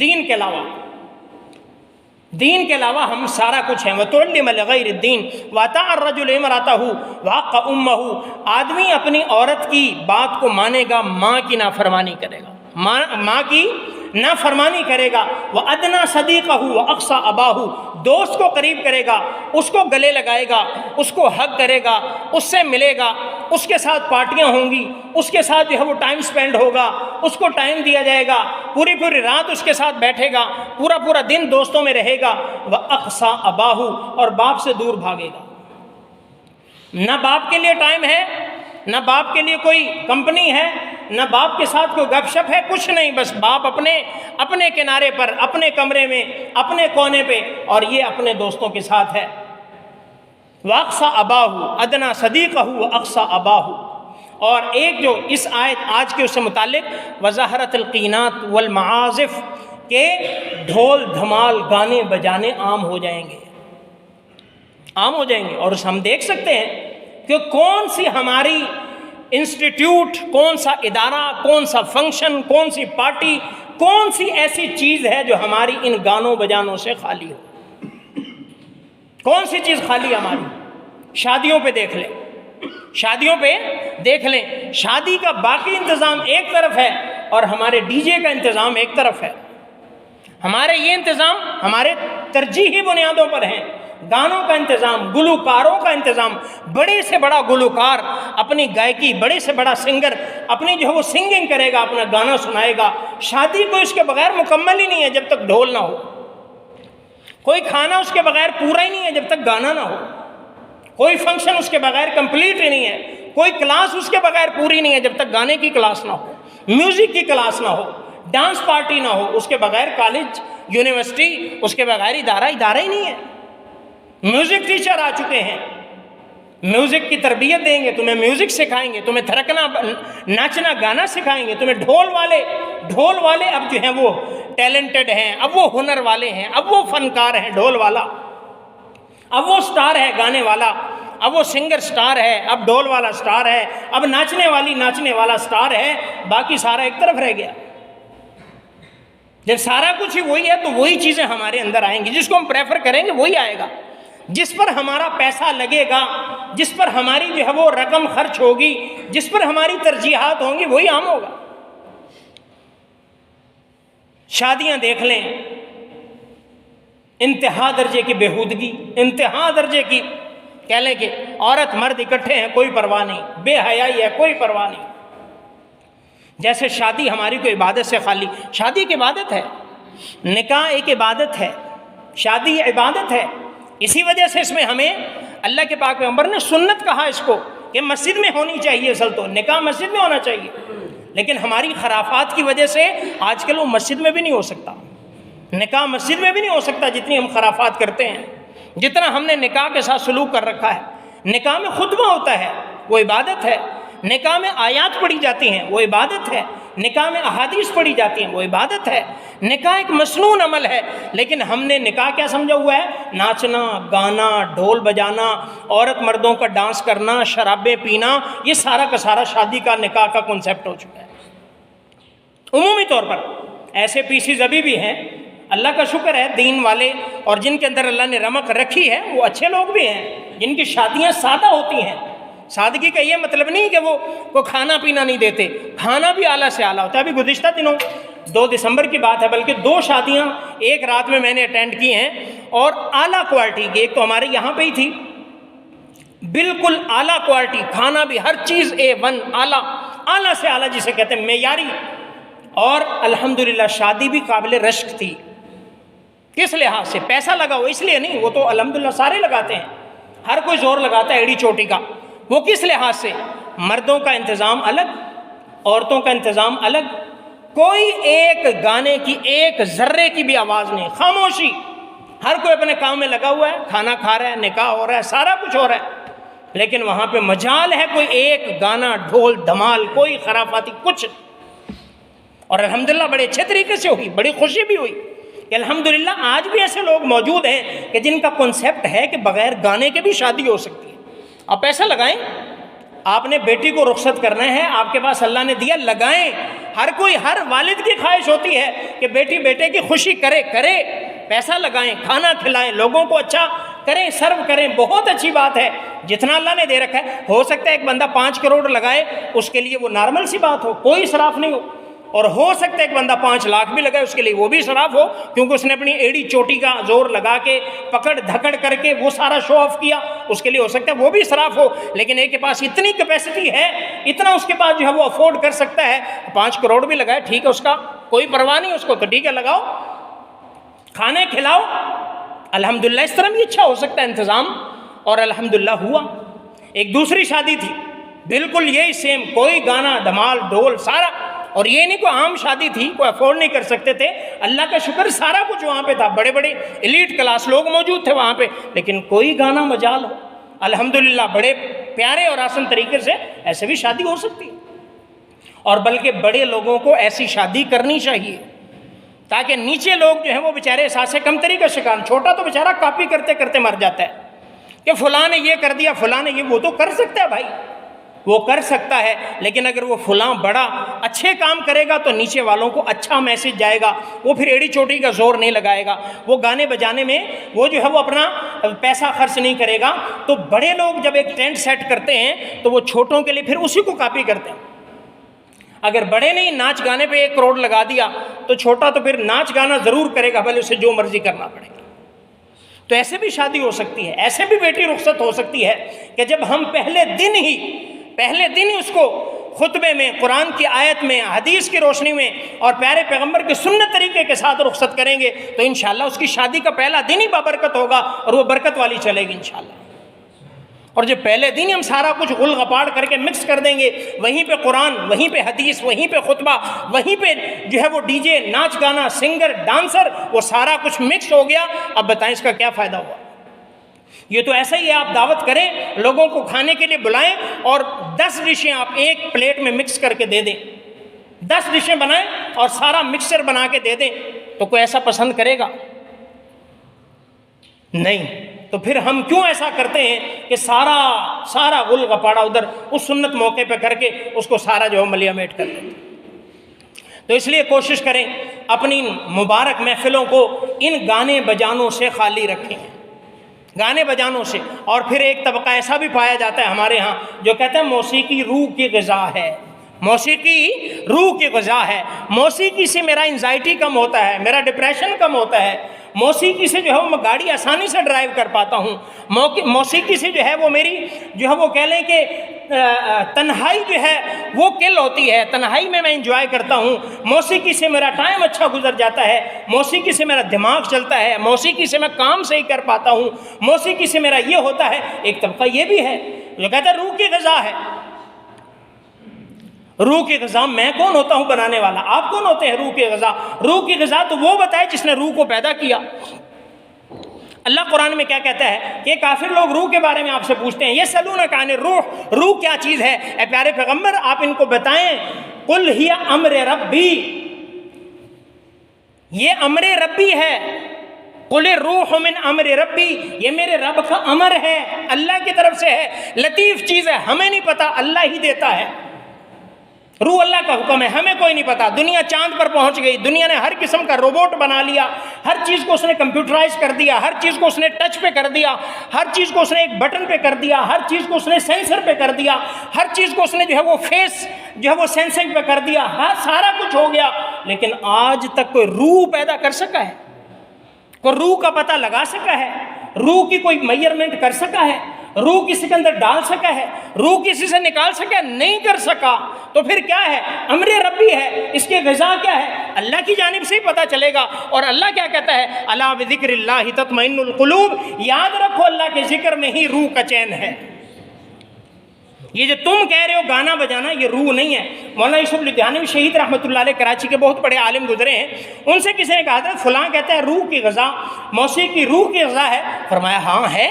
دین کے علاوہ، دین کے علاوہ ہم سارا کچھ ہیں۔ وَتُعُلِّمَ لِغَيْرِ الدِّينِ وَأَطَاعَ الرَّجُلُ امْرَأَتَهُ وَحَقَّ أُمَّهُ، آدمی اپنی عورت کی بات کو مانے گا، ماں کی نافرمانی کرے گا، ماں کی نافرمانی کرے گا۔ وَأَدْنَىٰ صَدِيقَهُ وَأَقْصَىٰ أَبَاهُ، دوست کو قریب کرے گا، اس کو گلے لگائے گا، اس کو حق کرے گا، اس سے ملے گا، اس کے ساتھ پارٹیاں ہوں گی، اس کے ساتھ جو ہے وہ ٹائم سپینڈ ہوگا، اس کو ٹائم دیا جائے گا، پوری رات اس کے ساتھ بیٹھے گا، پورا دن دوستوں میں رہے گا۔ وَأَقْصَىٰ أَبَاهُ، اور باپ سے دور بھاگے گا، نہ باپ کے لیے ٹائم ہے، نہ باپ کے لیے کوئی کمپنی ہے، نہ باپ کے ساتھ کوئی گپ شپ ہے، کچھ نہیں، بس باپ اپنے کنارے پر، اپنے کمرے میں، اپنے کونے پہ، اور یہ اپنے دوستوں کے ساتھ ہے۔ وَأَقْصَىٰ أَبَاهُ، أَدْنَىٰ صَدِيقَهُ وَأَقْصَىٰ أَبَاهُ اور ایک جو اس آیت آج کے اس سے متعلق وظہرت القینات والمعازف کے ڈھول دھمال گانے بجانے عام ہو جائیں گے، عام ہو جائیں گے۔ اور ہم دیکھ سکتے ہیں کہ کون سی ہماری انسٹیٹیوٹ، کون سا ادارہ، کون سا فنکشن، کون سی پارٹی، کون سی ایسی چیز ہے جو ہماری ان گانوں بجانوں سے خالی ہو؟ کون سی چیز خالی ہماری؟ شادیوں پہ دیکھ لیں، شادیوں پہ دیکھ لیں، شادی کا باقی انتظام ایک طرف ہے اور ہمارے ڈی جے کا انتظام ایک طرف ہے۔ ہمارے یہ انتظام ہمارے ترجیحی بنیادوں پر ہیں، گانوں کا انتظام، گلوکاروں کا انتظام، بڑے سے بڑا گلوکار اپنی گائیکی، بڑے سے بڑا سنگر اپنی جو ہے وہ سنگنگ کرے گا، اپنا گانا سنائے گا۔ شادی کو اس کے بغیر مکمل ہی نہیں ہے جب تک ڈھول نہ ہو، کوئی کھانا اس کے بغیر پورا ہی نہیں ہے جب تک گانا نہ ہو، کوئی فنکشن اس کے بغیر کمپلیٹ ہی نہیں ہے، کوئی کلاس اس کے بغیر پوری نہیں ہے جب تک گانے کی کلاس نہ ہو، میوزک کی کلاس نہ ہو، ڈانس پارٹی نہ ہو، اس کے بغیر کالج، یونیورسٹی، اس کے بغیر ادارہ ہی نہیں ہے۔ میوزک ٹیچر آ چکے ہیں، میوزک کی تربیت دیں گے، تمہیں میوزک سکھائیں گے، تمہیں تھرکنا ناچنا گانا سکھائیں گے، تمہیں ڈھول والے اب جو ہیں وہ ٹیلنٹڈ ہیں، اب وہ ہنر والے ہیں، اب وہ فنکار ہیں، ڈھول والا اب وہ سٹار ہے، گانے والا اب وہ سنگر سٹار ہے، اب ڈھول والا سٹار ہے، اب ناچنے والا سٹار ہے، باقی سارا ایک طرف رہ گیا۔ جب سارا کچھ ہی وہی ہے تو وہی چیزیں ہمارے اندر آئیں گی، جس کو ہم پریفر کریں گے وہی آئے گا، جس پر ہمارا پیسہ لگے گا، جس پر ہماری جو ہے وہ رقم خرچ ہوگی، جس پر ہماری ترجیحات ہوں گی وہی عام ہوگا۔ شادیاں دیکھ لیں، انتہا درجے کی بےہودگی، انتہا درجے کی، کہہ لیں کہ عورت مرد اکٹھے ہیں کوئی پرواہ نہیں، بے حیائی ہے کوئی پرواہ نہیں، جیسے شادی ہماری کوئی عبادت سے خالی۔ شادی ایک عبادت ہے، نکاح ایک عبادت ہے، شادی عبادت ہے، اسی وجہ سے اس میں ہمیں اللہ کے پاک پیغمبر نے سنت کہا اس کو کہ مسجد میں ہونی چاہیے، اصل تو نکاح مسجد میں ہونا چاہیے، لیکن ہماری خرافات کی وجہ سے آج کل وہ مسجد میں بھی نہیں ہو سکتا، نکاح مسجد میں بھی نہیں ہو سکتا، جتنی ہم خرافات کرتے ہیں، جتنا ہم نے نکاح کے ساتھ سلوک کر رکھا ہے۔ نکاح میں خطبہ ہوتا ہے، وہ عبادت ہے، نکاح میں آیات پڑھی جاتی ہیں، وہ عبادت ہے، نکاح میں احادیث پڑھی جاتی ہیں، وہ عبادت ہے۔ نکاح ایک مسنون عمل ہے، لیکن ہم نے نکاح کیا سمجھا ہوا ہے؟ ناچنا گانا، ڈھول بجانا، عورت مردوں کا ڈانس کرنا، شرابیں پینا، یہ سارا کا سارا شادی کا نکاح کا کنسیپٹ ہو چکا ہے۔ عمومی طور پر ایسے پیسز ابھی بھی ہیں، اللہ کا شکر ہے، دین والے اور جن کے اندر اللہ نے رمق رکھی ہے وہ اچھے لوگ بھی ہیں، جن کی شادیاں سادہ ہوتی ہیں۔ سادگی کا یہ مطلب نہیں کہ وہ کھانا پینا نہیں دیتے، کھانا بھی اعلیٰ سے اعلیٰ ہوتا ہے۔ ابھی گزشتہ دنوں 2 دسمبر کی بات ہے، بلکہ 2 شادیاں ایک رات میں نے اٹینڈ کی ہیں، اور اعلیٰ کوالٹی کی۔ ایک تو ہمارے یہاں پہ ہی تھی، بالکل اعلیٰ کوالٹی، کھانا بھی ہر چیز A1 اعلیٰ سے اعلیٰ جسے کہتے ہیں معیاری، اور الحمدللہ شادی بھی قابل رشک تھی۔ کس لحاظ سے؟ پیسہ لگا ہو اس لیے نہیں، وہ تو الحمدللہ سارے لگاتے ہیں، ہر کوئی زور لگاتا ہے ایڑی چوٹی کا۔ وہ کس لحاظ سے؟ مردوں کا انتظام الگ، عورتوں کا انتظام الگ، کوئی ایک گانے کی ایک ذرے کی بھی آواز نہیں، خاموشی، ہر کوئی اپنے کام میں لگا ہوا ہے، کھانا کھا رہا ہے، نکاح ہو رہا ہے، سارا کچھ ہو رہا ہے، لیکن وہاں پہ مجال ہے کوئی ایک گانا، ڈھول دھمال، کوئی خرافاتی کچھ۔ اور الحمدللہ بڑے اچھے طریقے سے ہوئی، بڑی خوشی بھی ہوئی کہ الحمدللہ آج بھی ایسے لوگ موجود ہیں کہ جن کا کنسیپٹ ہے کہ بغیر گانے کے بھی شادی ہو سکتی ہے۔ آپ پیسہ لگائیں، آپ نے بیٹی کو رخصت کرنا ہے، آپ کے پاس اللہ نے دیا، لگائیں۔ ہر والد کی خواہش ہوتی ہے کہ بیٹی بیٹے کی خوشی کرے، پیسہ لگائیں، کھانا کھلائیں، لوگوں کو اچھا کریں، سرو کریں، بہت اچھی بات ہے جتنا اللہ نے دے رکھا ہے۔ ہو سکتا ہے ایک بندہ 5 کروڑ لگائے، اس کے لیے وہ نارمل سی بات ہو، کوئی اسراف نہیں ہو، اور ہو سکتا ہے ایک بندہ 5 لاکھ بھی لگائے، اس کے لیے وہ بھی اسراف ہو، کیونکہ اس نے اپنی ایڑی چوٹی کا زور لگا کے پکڑ دھکڑ کر کے وہ سارا شو آف کیا، اس کے لیے ہو سکتا ہے وہ بھی اسراف ہو۔ لیکن ایک کے پاس اتنی کیپیسٹی ہے، اتنا اس کے پاس جو ہے وہ افورڈ کر سکتا ہے، 5 کروڑ بھی لگائے، ٹھیک ہے، اس کا کوئی پرواہ نہیں، اس کو تو ٹھیک ہے لگاؤ، کھانے کھلاؤ، الحمدللہ اس طرح بھی اچھا ہو سکتا ہے انتظام، اور الحمدللہ ہوا۔ ایک دوسری شادی تھی، بالکل یہی سیم، کوئی گانا دھمال ڈھول سارا، اور یہ نہیں کوئی عام شادی تھی، کوئی افورڈ نہیں کر سکتے تھے، اللہ کا شکر سارا کچھ وہاں پہ تھا، بڑے بڑے ایلیٹ کلاس لوگ موجود تھے وہاں پہ، لیکن کوئی گانا مجال ہو، الحمدللہ بڑے پیارے اور آسان طریقے سے ایسے بھی شادی ہو سکتی ہے، اور بلکہ بڑے لوگوں کو ایسی شادی کرنی چاہیے تاکہ نیچے لوگ جو ہیں وہ بیچارے احساس کمتری کا شکار، چھوٹا تو بیچارہ کاپی کرتے کرتے مر جاتا ہے کہ فلاں نے یہ کر دیا، فلاں نے یہ، وہ تو کر سکتا ہے بھائی، وہ کر سکتا ہے، لیکن اگر وہ فلاں بڑا اچھے کام کرے گا تو نیچے والوں کو اچھا میسج جائے گا، وہ پھر ایڑی چوٹی کا زور نہیں لگائے گا، وہ گانے بجانے میں وہ جو ہے وہ اپنا پیسہ خرچ نہیں کرے گا۔ تو بڑے لوگ جب ایک ٹرینڈ سیٹ کرتے ہیں تو وہ چھوٹوں کے لیے پھر اسی کو کاپی کرتے ہیں۔ اگر بڑے نے ناچ گانے پہ 1 کروڑ لگا دیا تو چھوٹا تو پھر ناچ گانا ضرور کرے گا، بھلے اسے جو مرضی کرنا پڑے گا۔ تو ایسے بھی شادی ہو سکتی ہے، ایسے بھی بیٹی رخصت ہو سکتی ہے کہ جب ہم پہلے دن ہی اس کو خطبے میں، قرآن کی آیت میں، حدیث کی روشنی میں اور پیارے پیغمبر کے سنت طریقے کے ساتھ رخصت کریں گے تو انشاءاللہ اس کی شادی کا پہلا دن ہی بابرکت ہوگا اور وہ برکت والی چلے گی انشاءاللہ۔ اور جو پہلے دن ہی ہم سارا کچھ غل غپاڑ کر کے مکس کر دیں گے، وہیں پہ قرآن، وہیں پہ حدیث، وہیں پہ خطبہ، وہیں پہ جو ہے وہ ڈی جے، ناچ گانا، سنگر، ڈانسر، وہ سارا کچھ مکس ہو گیا، اب بتائیں اس کا کیا فائدہ ہوا؟ یہ تو ایسا ہی ہے، آپ دعوت کریں، لوگوں کو کھانے کے لیے بلائیں اور 10 ڈشیں آپ ایک پلیٹ میں مکس کر کے دے دیں، 10 ڈشیں بنائیں اور سارا مکسچر بنا کے دے دیں، تو کوئی ایسا پسند کرے گا؟ نہیں۔ تو پھر ہم کیوں ایسا کرتے ہیں کہ سارا غل غپاڑا ادھر اس سنت موقع پہ کر کے اس کو سارا جو ملیا میٹ کر دیتے ہیں؟ تو اس لیے کوشش کریں اپنی مبارک محفلوں کو ان گانے بجانوں سے خالی رکھیں، گانے بجانوں سے۔ اور پھر ایک طبقہ ایسا بھی پایا جاتا ہے ہمارے ہاں جو کہتے ہیں موسیقی روح کی غذا ہے، موسیقی روح کی غذا ہے، موسیقی سے میرا انزائٹی کم ہوتا ہے، میرا ڈپریشن کم ہوتا ہے، موسیقی سے جو ہے میں گاڑی آسانی سے ڈرائیو کر پاتا ہوں، موسیقی سے جو ہے وہ میری جو ہے وہ کہہ لیں کہ تنہائی جو ہے وہ کل ہوتی ہے، تنہائی میں انجوائے کرتا ہوں، موسیقی سے میرا ٹائم اچھا گزر جاتا ہے، موسیقی سے میرا دماغ چلتا ہے، موسیقی سے میں کام صحیح کر پاتا ہوں، موسیقی سے میرا یہ ہوتا ہے۔ ایک طبقہ یہ بھی ہے جو کہتا ہے روح کی غذا ہے۔ روح کی غذا میں کون ہوتا ہوں بنانے والا؟ آپ کون ہوتے ہیں روح کی غذا؟ روح کی غذا تو وہ بتائے جس نے روح کو پیدا کیا۔ اللہ قرآن میں کیا کہتا ہے کہ کافر لوگ روح کے بارے میں آپ سے پوچھتے ہیں، یسألونک عن الروح، روح کیا چیز ہے؟ اے پیارے پیغمبر آپ ان کو بتائیں، قل ہی امر ربی، یہ امر ربی ہے، قل الروح من امر ربی، یہ میرے رب کا امر ہے، اللہ کی طرف سے ہے، لطیف چیز ہے، ہمیں نہیں پتا، اللہ ہی دیتا ہے۔ روح اللہ کا حکم ہے، ہمیں کوئی نہیں پتا۔ دنیا چاند پر پہنچ گئی، دنیا نے ہر قسم کا روبوٹ بنا لیا، ہر چیز کو اس نے کمپیوٹرائز کر دیا، ہر چیز کو اس نے ٹچ پہ کر دیا، ہر چیز کو اس نے ایک بٹن پہ کر دیا، ہر چیز کو اس نے سینسر پہ کر دیا، ہر چیز کو اس نے جو ہے وہ فیس جو ہے وہ سینسنگ پہ کر دیا، ہر سارا کچھ ہو گیا، لیکن آج تک کوئی روح پیدا کر سکا ہے؟ کوئی روح کا پتہ لگا سکا ہے؟ روح کی کوئی میئرمنٹ کر سکا ہے؟ روح کسی کے اندر ڈال سکا ہے؟ روح کسی سے نکال سکا؟ نہیں کر سکا۔ تو پھر کیا ہے؟ امر ربی ہے، اس کے غذا کیا ہے؟ اللہ کی جانب سے ہی پتہ چلے گا۔ اور اللہ کیا کہتا ہے؟ الا بذکر اللہ تطمئن القلوب، یاد رکھو اللہ کے ذکر میں ہی روح کا چین ہے۔ یہ جو تم کہہ رہے ہو گانا بجانا، یہ روح نہیں ہے۔ مولانا یوسف لدھیانوی شہید رحمۃ اللہ علیہ کراچی کے بہت بڑے عالم گزرے ہیں، ان سے کسی نے کہا تھا فلاں کہتا ہے روح کی غذا، موسیقی روح کی غذا ہے؟ فرمایا ہاں ہے۔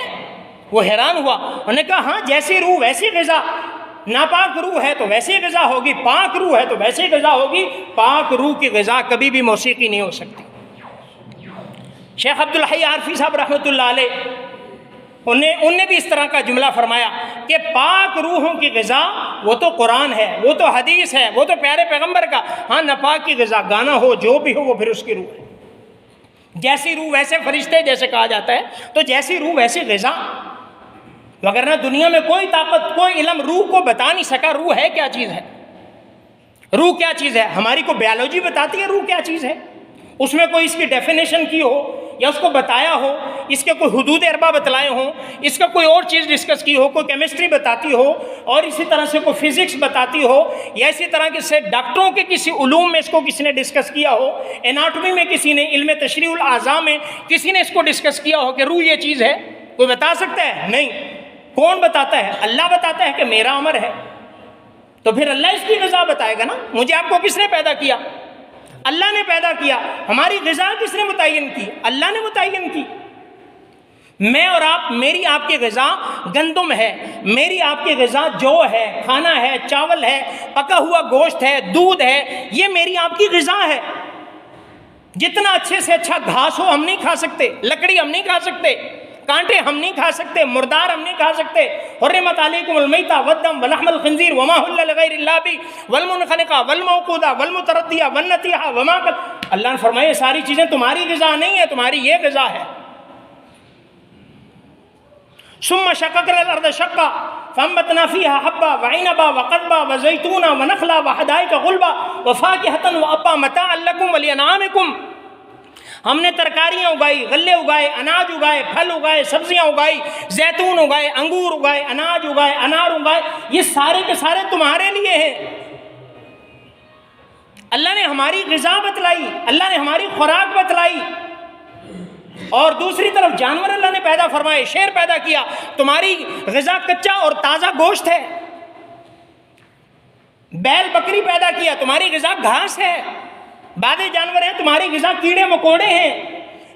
وہ حیران ہوا، انہوں نے کہا ہاں جیسی روح ویسی غذا، ناپاک روح ہے تو ویسی غذا ہوگی، پاک روح ہے تو ویسی غذا ہوگی، پاک روح کی غذا کبھی بھی موسیقی نہیں ہو سکتی۔ شیخ عبدالحی عارفی صاحب رحمۃ اللہ علیہ انہوں نے بھی اس طرح کا جملہ فرمایا کہ پاک روحوں کی غذا وہ تو قرآن ہے، وہ تو حدیث ہے، وہ تو پیارے پیغمبر کا، ہاں ناپاک کی غذا گانا ہو جو بھی ہو وہ پھر اس کی روح ہے۔ جیسی روح ویسے فرشتے، جیسے کہا جاتا ہے، تو جیسی روح ویسی غذا، وگرنہ دنیا میں کوئی طاقت، کوئی علم روح کو بتا نہیں سکا روح ہے کیا چیز ہے۔ روح کیا چیز ہے؟ ہماری کو بیالوجی بتاتی ہے روح کیا چیز ہے، اس میں کوئی اس کی ڈیفینیشن کی ہو یا اس کو بتایا ہو، اس کے کوئی حدود اربع بتلائے ہوں، اس کا کوئی اور چیز ڈسکس کی ہو، کوئی کیمسٹری بتاتی ہو، اور اسی طرح سے کوئی فزکس بتاتی ہو، یا اسی طرح کے سے ڈاکٹروں کے کسی علوم میں اس کو کسی نے ڈسکس کیا ہو، اناٹومی میں کسی نے، علم تشریح الاعضاء میں کسی نے اس کو ڈسکس کیا ہو کہ روح یہ چیز ہے، کوئی بتا سکتا ہے؟ نہیں۔ کون بتاتا ہے؟ اللہ بتاتا ہے کہ میرا امر ہے، تو پھر اللہ اس کی غذا بتائے گا نا۔ مجھے آپ کو کس نے پیدا کیا؟ اللہ نے پیدا کیا۔ ہماری غذا کس نے متعین کی؟ اللہ نے متعین کی۔ میں اور آپ، میری آپ کی غذا گندم ہے، میری آپ کی غذا جو ہے، کھانا ہے، چاول ہے، پکا ہوا گوشت ہے، دودھ ہے، یہ میری آپ کی غذا ہے۔ جتنا اچھے سے اچھا گھاس ہو ہم نہیں کھا سکتے، لکڑی ہم نہیں کھا سکتے، کانٹے ہم نہیں کھا سکتے، مردار ہم نہیں کھا سکتے۔ حرمت علیکم المیتۃ والدم ولحم الخنزیر وما اہل لغیر اللہ بہ والمنخنقۃ والموقوذۃ والمتردیہ والنطیحہ وما اللہ نے فرمایا یہ ساری چیزیں تمہاری غذا نہیں ہے، تمہاری یہ غذا ہے۔ ثم شققنا الارض شقا فانبتنا فيها حبا وعنبا وقضبا وزيتونا ونخلا وحدائق غلبا وفاكهة وابا متاعا لكم ولانعامكم۔ ہم نے ترکاریاں اگائی، غلے اگائے، اناج اگائے، پھل اگائے، سبزیاں اگائی، زیتون اگائے، انگور اگائے، اناج اگائے، انار اگائے، یہ سارے کے سارے تمہارے لیے ہیں۔ اللہ نے ہماری غذا بتلائی، اللہ نے ہماری خوراک بتلائی۔ اور دوسری طرف جانور اللہ نے پیدا فرمائے، شیر پیدا کیا، تمہاری غذا کچا اور تازہ گوشت ہے۔ بیل بکری پیدا کیا، تمہاری غذا گھاس ہے۔ بعض جانور ہیں تمہاری غذا کیڑے مکوڑے ہیں،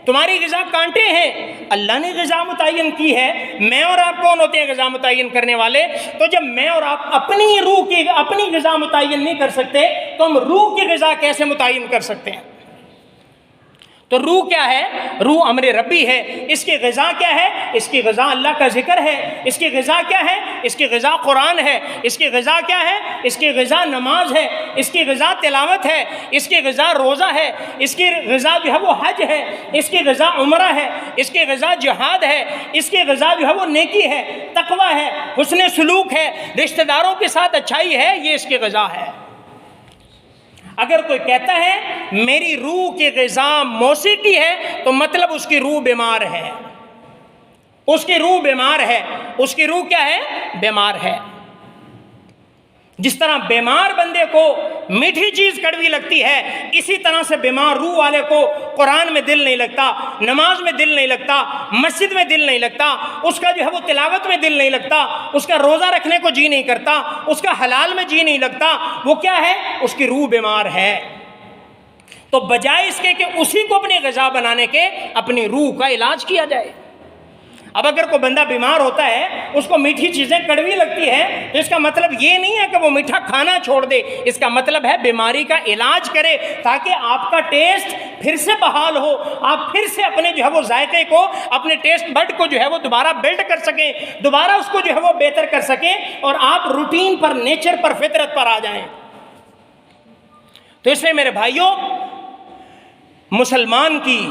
تمہاری غذا کانٹے ہیں۔ اللہ نے غذا متعین کی ہے، میں اور آپ کون ہوتے ہیں غذا متعین کرنے والے؟ تو جب میں اور آپ اپنی روح کی اپنی غذا متعین نہیں کر سکتے تو ہم روح کی غذا کیسے متعین کر سکتے ہیں؟ تو روح کیا ہے؟ روح امر ربی ہے۔ اس کی غذا کیا ہے؟ اس کی غذا اللہ کا ذکر ہے۔ اس کی غذا کیا ہے؟ اس کی غذا قرآن ہے۔ اس کی غذا کیا ہے؟ اس کی غذا نماز ہے۔ اس کی غذا تلاوت ہے۔ اس کی غذا روزہ ہے۔ اس کی غذا جو ہے وہ حج ہے۔ اس کی غذا عمرہ ہے۔ اس کی غذا جہاد ہے۔ اس کی غذا جو ہے وہ نیکی ہے، تقوی ہے، حسن سلوک ہے، رشتہ داروں کے ساتھ اچھائی ہے، یہ اس کی غذا ہے۔ اگر کوئی کہتا ہے میری روح کی غذا موسیقی ہے تو مطلب اس کی روح بیمار ہے، اس کی روح بیمار ہے۔ اس کی روح کیا ہے؟ بیمار ہے۔ جس طرح بیمار بندے کو میٹھی چیز کڑوی لگتی ہے، اسی طرح سے بیمار روح والے کو قرآن میں دل نہیں لگتا، نماز میں دل نہیں لگتا، مسجد میں دل نہیں لگتا، اس کا جو ہے وہ تلاوت میں دل نہیں لگتا، اس کا روزہ رکھنے کو جی نہیں کرتا، اس کا حلال میں جی نہیں لگتا۔ وہ کیا ہے؟ اس کی روح بیمار ہے۔ تو بجائے اس کے کہ اسی کو اپنی غذا بنانے کے اپنی روح کا علاج کیا جائے۔ اب اگر کوئی بندہ بیمار ہوتا ہے، اس کو میٹھی چیزیں کڑوی لگتی ہے، تو اس کا مطلب یہ نہیں ہے کہ وہ میٹھا کھانا چھوڑ دے، اس کا مطلب ہے بیماری کا علاج کرے تاکہ آپ کا ٹیسٹ پھر سے بحال ہو، آپ پھر سے اپنے جو ہے وہ ذائقے کو، اپنے ٹیسٹ بڈ کو جو ہے وہ دوبارہ بلڈ کر سکیں، دوبارہ اس کو جو ہے وہ بہتر کر سکیں، اور آپ روٹین پر، نیچر پر، فطرت پر آ جائیں۔ تو اس لیے میرے بھائیوں، مسلمان کی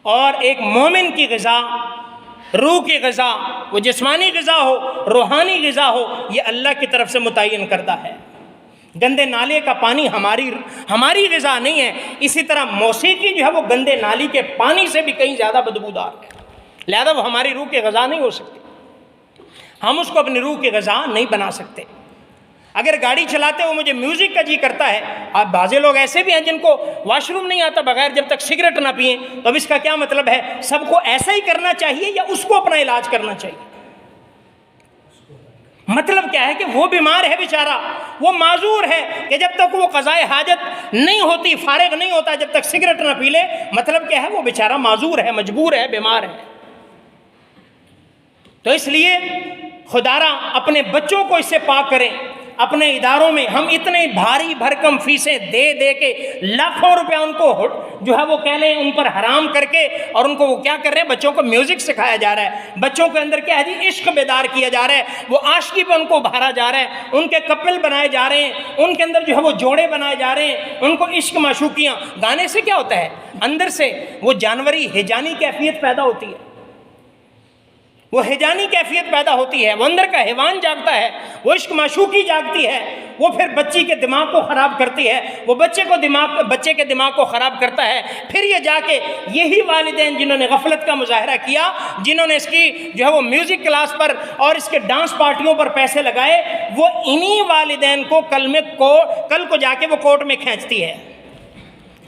اور ایک مومن کی غذا، روح کی غذا، وہ جسمانی غذا ہو، روحانی غذا ہو، یہ اللہ کی طرف سے متعین کردہ ہے۔ گندے نالے کا پانی ہماری غذا نہیں ہے۔ اسی طرح موسیقی جو ہے وہ گندے نالی کے پانی سے بھی کہیں زیادہ بدبودار ہے، لہذا وہ ہماری روح کی غذا نہیں ہو سکتی، ہم اس کو اپنی روح کی غذا نہیں بنا سکتے۔ اگر گاڑی چلاتے ہو مجھے میوزک کا جی کرتا ہے، اب بعض لوگ ایسے بھی ہیں جن کو واش روم نہیں آتا بغیر جب تک سگریٹ نہ پئیں، تو اب اس کا کیا مطلب ہے؟ سب کو ایسا ہی کرنا چاہیے یا اس کو اپنا علاج کرنا چاہیے؟ مطلب کیا ہے کہ وہ بیمار ہے بیچارہ، وہ معذور ہے کہ جب تک وہ قضائے حاجت نہیں ہوتی، فارغ نہیں ہوتا، جب تک سگریٹ نہ پی لے، مطلب کیا ہے؟ وہ بیچارہ معذور ہے، مجبور ہے، بیمار ہے۔ تو اس لیے خدارا اپنے بچوں کو اس سے پاک کریں۔ اپنے اداروں میں ہم اتنے بھاری بھرکم فیسیں دے دے کے لاکھوں روپیہ ان کو جو ہے وہ کہہ لیں ان پر حرام کر کے، اور ان کو وہ کیا کر رہے ہیں؟ بچوں کو میوزک سکھایا جا رہا ہے، بچوں کے اندر کیا ہے جی؟ عشق بیدار کیا جا رہا ہے، وہ عاشقی پہ ان کو ابھارا جا رہا ہے، ان کے کپل بنائے جا رہے ہیں، ان کے اندر جو ہے وہ جوڑے بنائے جا رہے ہیں، ان کو عشق معشوقیاں۔ گانے سے کیا ہوتا ہے؟ اندر سے وہ جانوری ہیجانی کیفیت پیدا ہوتی ہے، وہ ہیجانی کیفیت پیدا ہوتی ہے، وہ اندر کا حیوان جاگتا ہے، وہ عشق معشوقی جاگتی ہے، وہ پھر بچی کے دماغ کو خراب کرتی ہے، وہ بچے کے دماغ کو خراب کرتا ہے۔ پھر یہ جا کے یہی والدین جنہوں نے غفلت کا مظاہرہ کیا، جنہوں نے اس کی جو ہے وہ میوزک کلاس پر اور اس کے ڈانس پارٹیوں پر پیسے لگائے، وہ انہی والدین کو کل کو جا کے وہ کورٹ میں کھینچتی ہے۔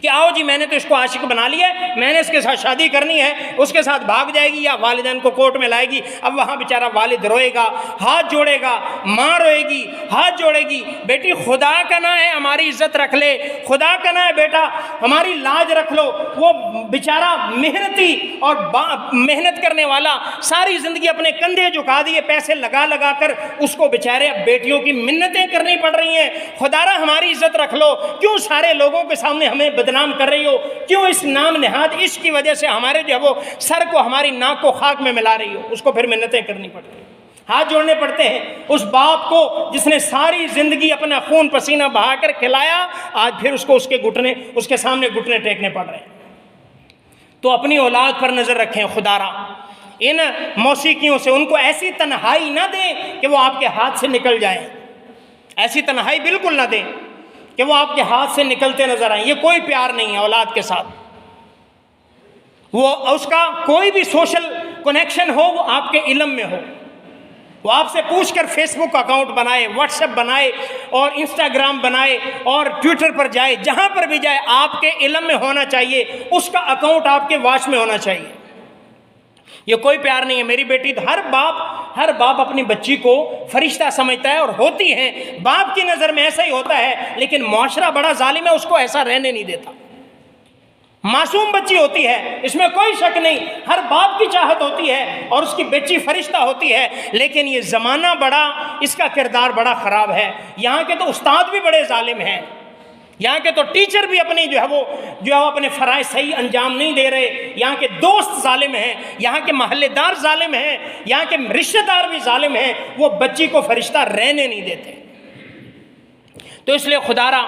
کہ آؤ جی میں نے تو اس کو عاشق بنا لیا ہے، میں نے اس کے ساتھ شادی کرنی ہے، اس کے ساتھ بھاگ جائے گی یا والدین کو کورٹ میں لائے گی، اب وہاں بیچارہ والد روئے گا، ہاتھ جوڑے گا، ماں روئے گی، ہاتھ جوڑے گی، بیٹی خدا کا نہ ہے ہماری عزت رکھ لے، خدا کا نہ ہے بیٹا ہماری لاج رکھ لو۔ وہ بیچارہ محنتی اور محنت کرنے والا ساری زندگی اپنے کندھے جھکا دیے پیسے لگا لگا کر، اس کو بیچارے اب بیٹیوں کی منتیں کرنی پڑ رہی ہیں، خدا را ہماری عزت رکھ لو، کیوں سارے لوگوں کے سامنے ہمیں بدنام کر رہی ہو، کیوں اس نام نہاد عشق کی وجہ سے ہمارے جو ہے وہ سر کو ہماری ناک کو خاک میں ملا رہی ہو۔ اس کو پھر منتیں کرنی پڑتی ہیں، ہاتھ جوڑنے پڑتے ہیں۔ اس باپ کو جس نے ساری زندگی اپنا خون پسینہ بہا کر کھلایا، آج پھر اس کو اس کے سامنے گھٹنے ٹیکنے پڑ رہے ہیں۔ تو اپنی اولاد پر نظر رکھیں خدا را، ان موسیقیوں سے ان کو ایسی تنہائی نہ دیں کہ وہ آپ کے ہاتھ سے نکل جائیں، ایسی تنہائی بالکل نہ دیں کہ وہ آپ کے ہاتھ سے نکلتے نظر آئیں۔ یہ کوئی پیار نہیں ہے اولاد کے ساتھ، وہ اس کا کوئی بھی سوشل کنیکشن ہو وہ آپ کے علم میں ہو، وہ آپ سے پوچھ کر فیس بک اکاؤنٹ بنائے، واٹس ایپ بنائے اور انسٹاگرام بنائے اور ٹویٹر پر جائے، جہاں پر بھی جائے آپ کے علم میں ہونا چاہیے، اس کا اکاؤنٹ آپ کے واچ میں ہونا چاہیے۔ یہ کوئی پیار نہیں ہے۔ میری بیٹی ہر باپ اپنی بچی کو فرشتہ سمجھتا ہے، اور ہوتی ہے باپ کی نظر میں ایسا ہی ہوتا ہے، لیکن معاشرہ بڑا ظالم ہے، اس کو ایسا رہنے نہیں دیتا۔ معصوم بچی ہوتی ہے، اس میں کوئی شک نہیں، ہر باپ کی چاہت ہوتی ہے اور اس کی بچی فرشتہ ہوتی ہے، لیکن یہ زمانہ بڑا، اس کا کردار بڑا خراب ہے۔ یہاں کے تو استاد بھی بڑے ظالم ہیں، یہاں کے تو ٹیچر بھی اپنی جو ہے وہ اپنے فرائض صحیح انجام نہیں دے رہے، یہاں کے دوست ظالم ہیں، یہاں کے محلے دار ظالم ہیں، یہاں کے رشتہ دار بھی ظالم ہیں، وہ بچی کو فرشتہ رہنے نہیں دیتے۔ تو اس لیے خدا را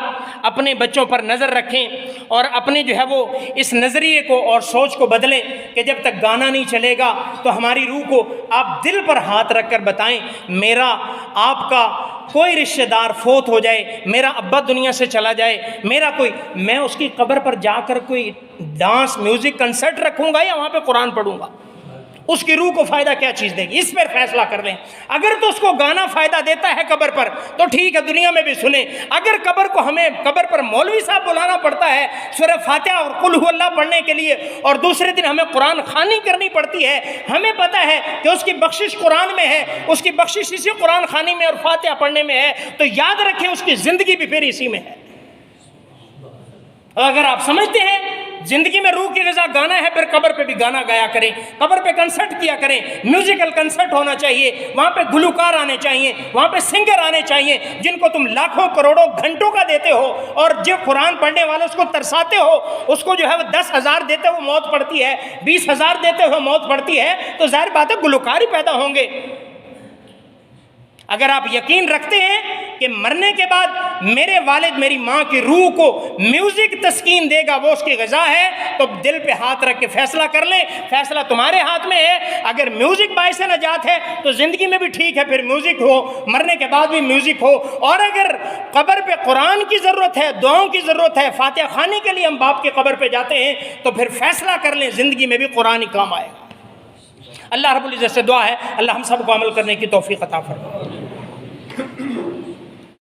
اپنے بچوں پر نظر رکھیں اور اپنے جو ہے وہ اس نظریے کو اور سوچ کو بدلیں کہ جب تک گانا نہیں چلے گا تو ہماری روح کو آپ دل پر ہاتھ رکھ کر بتائیں، میرا آپ کا کوئی رشتہ دار فوت ہو جائے، میرا ابا دنیا سے چلا جائے، میں اس کی قبر پر جا کر کوئی ڈانس میوزک کنسرٹ رکھوں گا یا وہاں پہ قرآن پڑھوں گا؟ اس کی روح کو فائدہ کیا چیز دے گی؟ اس پر فیصلہ کر لیں۔ اگر تو اس کو گانا فائدہ دیتا ہے قبر پر تو ٹھیک ہے، دنیا میں بھی سنیں۔ اگر ہمیں قبر پر مولوی صاحب بلانا پڑتا ہے سورہ فاتحہ اور قل هو اللہ پڑھنے کے لیے، اور دوسرے دن ہمیں قرآن خوانی کرنی پڑتی ہے، ہمیں پتہ ہے کہ اس کی بخشش قرآن میں ہے، اس کی بخشش اسی قرآن خوانی میں اور فاتحہ پڑھنے میں ہے، تو یاد رکھیں اس کی زندگی بھی پھر اسی میں ہے۔ اور اگر آپ سمجھتے ہیں زندگی میں روح کی غذا گانا ہے، پھر قبر پہ بھی گانا گایا کریں، قبر پہ کنسرٹ کیا کریں، میوزیکل کنسرٹ ہونا چاہیے، وہاں پہ گلوکار آنے چاہیے، وہاں پہ سنگر آنے چاہیے جن کو تم لاکھوں کروڑوں گھنٹوں کا دیتے ہو، اور جو قرآن پڑھنے والے اس کو ترساتے ہو، اس کو جو ہے وہ 10,000 دیتے ہو موت پڑتی ہے، 20,000 دیتے ہو موت پڑتی ہے، تو ظاہر بات ہے گلوکار ہی پیدا ہوں گے۔ اگر آپ یقین رکھتے ہیں کہ مرنے کے بعد میرے والد میری ماں کی روح کو میوزک تسکین دے گا، وہ اس کی غذا ہے، تو دل پہ ہاتھ رکھ کے فیصلہ کر لیں، فیصلہ تمہارے ہاتھ میں ہے۔ اگر میوزک باعث نجات ہے تو زندگی میں بھی ٹھیک ہے، پھر میوزک ہو، مرنے کے بعد بھی میوزک ہو، اور اگر قبر پہ قرآن کی ضرورت ہے، دعاؤں کی ضرورت ہے، فاتحہ خوانی کے لیے ہم باپ کی قبر پہ جاتے ہیں، تو پھر فیصلہ کر لیں زندگی میں بھی قرآن ہی کام آئے گا۔ اللہ رب العزت سے دعا ہے اللہ ہم سب کو عمل کرنے کی توفیق عطا فرمائے۔